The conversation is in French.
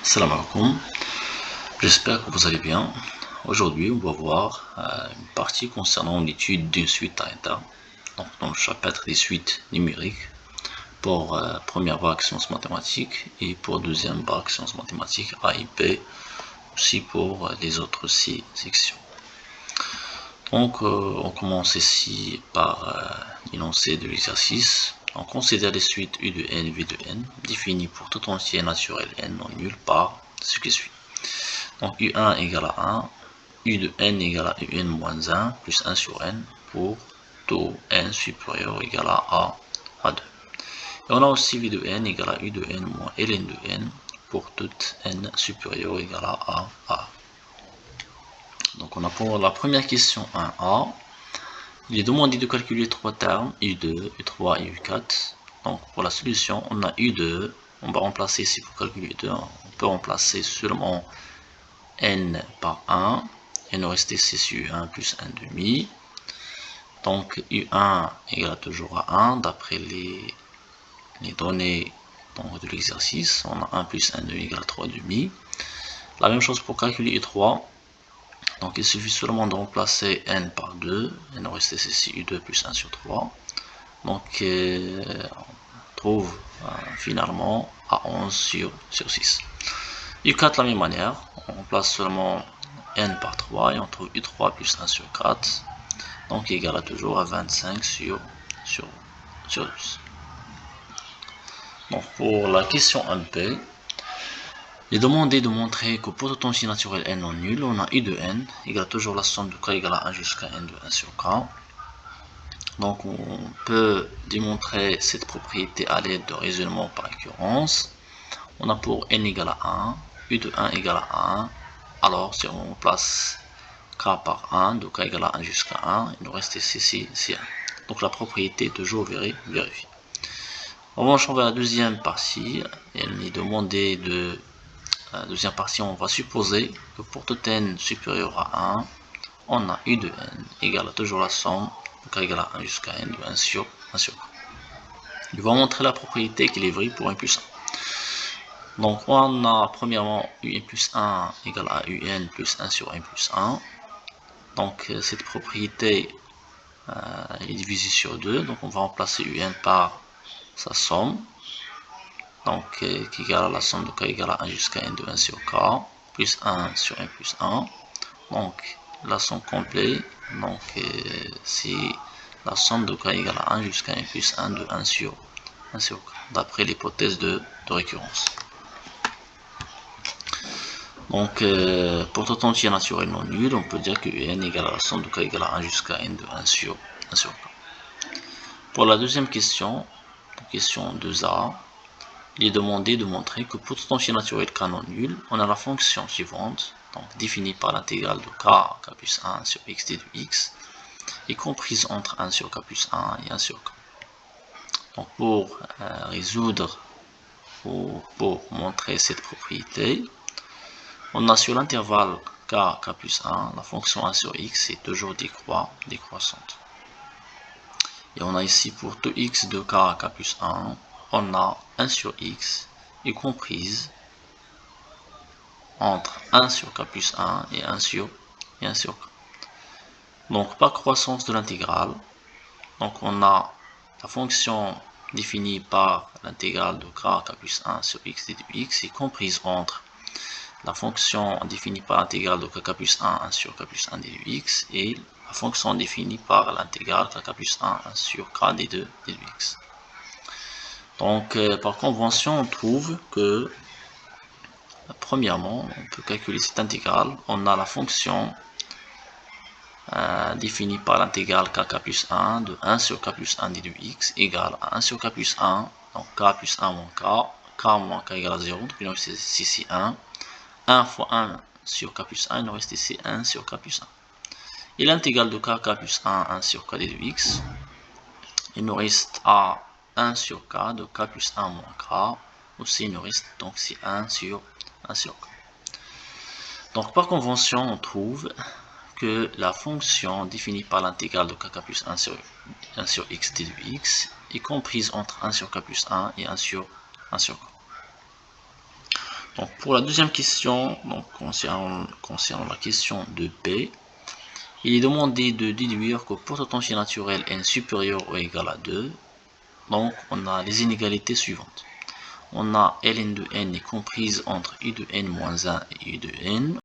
Salam alaikum, j'espère que vous allez bien. Aujourd'hui, on va voir une partie concernant l'étude d'une suite à état, donc dans le chapitre des suites numériques, pour première bac sciences mathématiques et pour deuxième bac sciences mathématiques A et B, aussi pour les autres 6 sections. Donc, on commence ici par l'énoncé de l'exercice. On considère les suites U de n, V de n, définies pour tout entier naturel n non nul par ce qui suit. Donc, U1 égale à 1, U de n égale à UN moins 1 plus 1 sur n pour tout n supérieur ou égal à 2. Et on a aussi V de n égale à U de n moins ln de n pour tout n supérieur ou égal à A. Donc on a pour la première question 1a, il est demandé de calculer 3 termes, U2, U3 et U4. Donc pour la solution, on a U2, on va remplacer ici pour calculer U2, on peut remplacer seulement n par 1, et nous reste ici sur U1 plus 1 demi. Donc U1 égale toujours à 1, d'après les données donc, de l'exercice, on a 1 plus 1 demi égale 3 demi. La même chose pour calculer U3. Donc il suffit seulement de remplacer n par 2, et nous reste ici U2 plus 1 sur 3. Donc on trouve finalement à 11 sur 6. U4 de la même manière, on remplace seulement n par 3 et on trouve U3 plus 1 sur 4, donc égal à toujours à 25 sur 12. Donc pour la question 1b, il est demandé de montrer que pour tout entier naturel n non nul, on a U de n égale toujours la somme de k égale à 1 jusqu'à n de 1 sur k. Donc on peut démontrer cette propriété à l'aide de raisonnement par occurrence. On a pour n égale à 1, U de 1 égale à 1. Alors si on remplace k par 1, de k égale à 1 jusqu'à 1, il nous reste ici 1. Donc la propriété est toujours vérifiée. En revanche, on va à la deuxième partie. Il est demandé de la deuxième partie, on va supposer que pour tout n supérieur à 1, on a U de n égale à toujours la somme de k égale à 1 jusqu'à n de 1 sur k. Il va montrer la propriété qu'il est vrai pour n plus 1. Donc on a premièrement UN plus 1 égale à UN plus 1 sur n plus 1. Donc cette propriété est divisée sur 2. Donc on va remplacer UN par sa somme. Donc qui égale à la somme de k égale à 1 jusqu'à n de 1 sur k plus 1 sur n plus 1. Donc la somme complète, donc c'est la somme de k égale à 1 jusqu'à n plus 1 de 1 sur k, d'après l'hypothèse de récurrence. Donc pour tout entier naturel non nul, on peut dire que n égale à la somme de k égale à 1 jusqu'à n de 1 sur k. Pour la deuxième question, question 2a, il est demandé de montrer que pour tout entier naturel k non nul, on a la fonction suivante, donc définie par l'intégrale de k plus 1 sur x d de x, est comprise entre 1 sur k plus 1 et 1 sur k. Donc pour résoudre ou pour montrer cette propriété, on a sur l'intervalle k plus 1, la fonction 1 sur x est toujours décroissante. Et on a ici pour tout x de k plus 1, on a 1 sur x est comprise entre 1 sur k plus 1 et 1 sur k. Donc par croissance de l'intégrale, donc on a la fonction définie par l'intégrale de k plus 1 sur x d de x est comprise entre la fonction définie par l'intégrale de k plus 1 sur k plus 1 d de x et la fonction définie par l'intégrale k plus 1 sur k d de x. Donc par convention, on trouve que premièrement, on peut calculer cette intégrale. On a la fonction définie par l'intégrale k plus 1 de 1 sur k plus 1 d de x égale à 1 sur k plus 1, donc k plus 1 moins k moins k égale à 0, donc il nous reste ici 1. 1 fois 1 sur k plus 1, il nous reste ici 1 sur k plus 1. Et l'intégrale de k plus 1, 1 sur k d de x, il nous reste à 1 sur k de k plus 1 moins k, aussi il nous reste donc c'est 1 sur k. Donc par convention, on trouve que la fonction définie par l'intégrale de k plus 1 sur x d de x est comprise entre 1 sur k plus 1 et 1 sur k. Donc pour la deuxième question, donc concernant la question de P, il est demandé de déduire que pour potentiel naturel n supérieur ou égal à 2, donc on a les inégalités suivantes. On a ln de n est comprise entre i de n moins 1 et i de n.